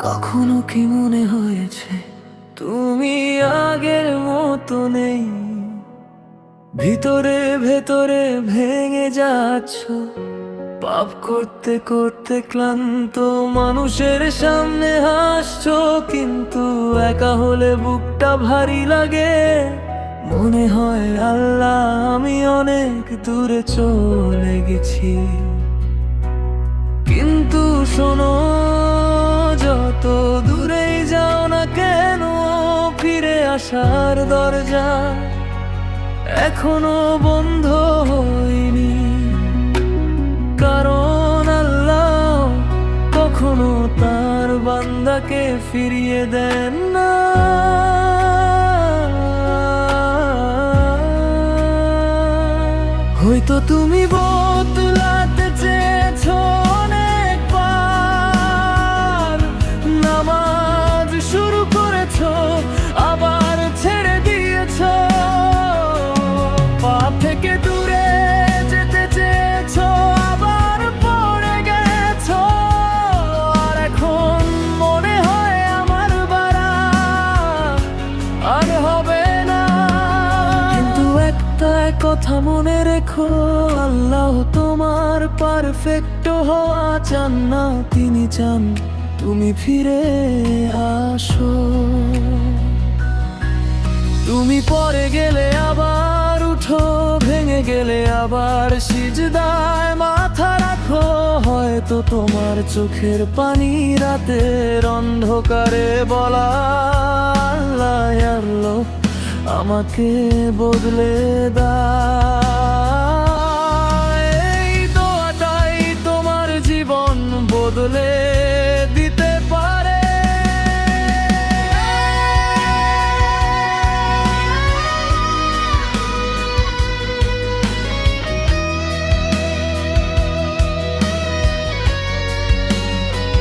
কখনো কি মনে হয়েছে তুমি আগের মতো নেই? ভিতরে ভেতরে ভেঙে যাচ্ছ, পাপ করতে করতে ক্লান্ত। মানুষের সামনে হাসছো, কিন্তু একা হলে বুকটা ভারী লাগে। মনে হয় আল্লাহ, আমি অনেক দূরে চলে গেছি। কিন্তু শোনো, যত দূরেই যাও না কেন, ফিরে আসার দরজা এখনো বন্ধ হয়নি। কারণ আল্লাহ কখনো তার বান্দাকে ফিরিয়ে দেন না। হয়তো তুমি বদলাতে চেয়েছো অনেকবার, নামাজ শুরু করেছো আবার ছেড়ে দিয়েছো, পাপ থেকে দূরে যেতে চেয়েছো আবার পড়ে গেছো। আর এখন মনে হয় আমার বাড়া আর হবে না। কিন্তু একটা কথা মনে রেখো, আল্লাহ তোমার পারফেক্ট হওয়া চান না। তিনি চান তুমি ফিরে আসো। তুমি পড়ে গেলে আবার উঠো, ভেঙে গেলে আবার সিজদায় মাথা রাখো। হয়তো তোমার চোখের পানি রাতের অন্ধকারে বলা, আল্লাহ আল্লাহ আমাকে বদলে দাও। এই দোয়াটাই তোমার জীবন বদলে দিতে পারে।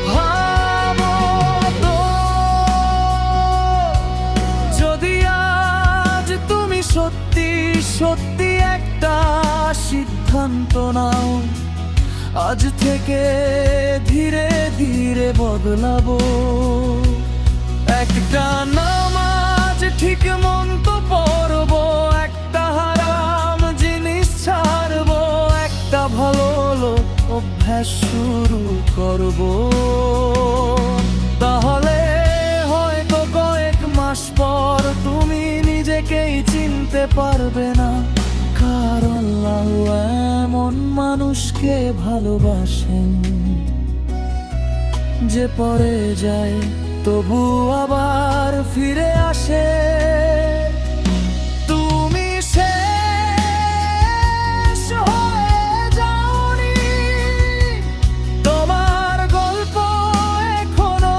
ভাবো তো, যদি আজ তুমি সত্যি সত্যি একটা সিদ্ধান্ত নাও, আজ থেকে ধীরে ধীরে বদলাবো। একটা নামাজ ঠিক মতো পড়বো, একটা হারাম জিনিস ছাড়বো, একটা ভালো অভ্যাস শুরু করবো। তাহলে হয়তো কয়েক মাস পর তুমি নিজেকেই চিনতে পারবে না। কারণ আল্লাহ এমন মানুষকে ভালোবাসেন যে পড়ে যায় তবু আবার ফিরে আসে। তুমি শেষ হয়ে যাওনি, তোমার গল্প এখনো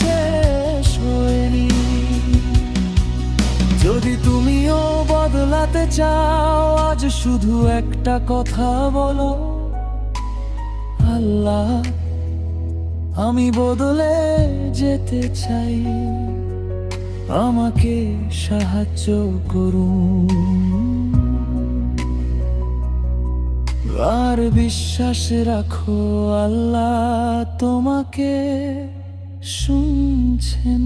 শেষ হয়নি। যদি তুমিও বদলাতে চাও, আজ শুধু একটা কথা বলো, আল্লাহ আমি বদলে যেতে চাই, আমাকে সাহায্য করুন। আর বিশ্বাস রাখো, আল্লাহ তোমাকে শুনছেন।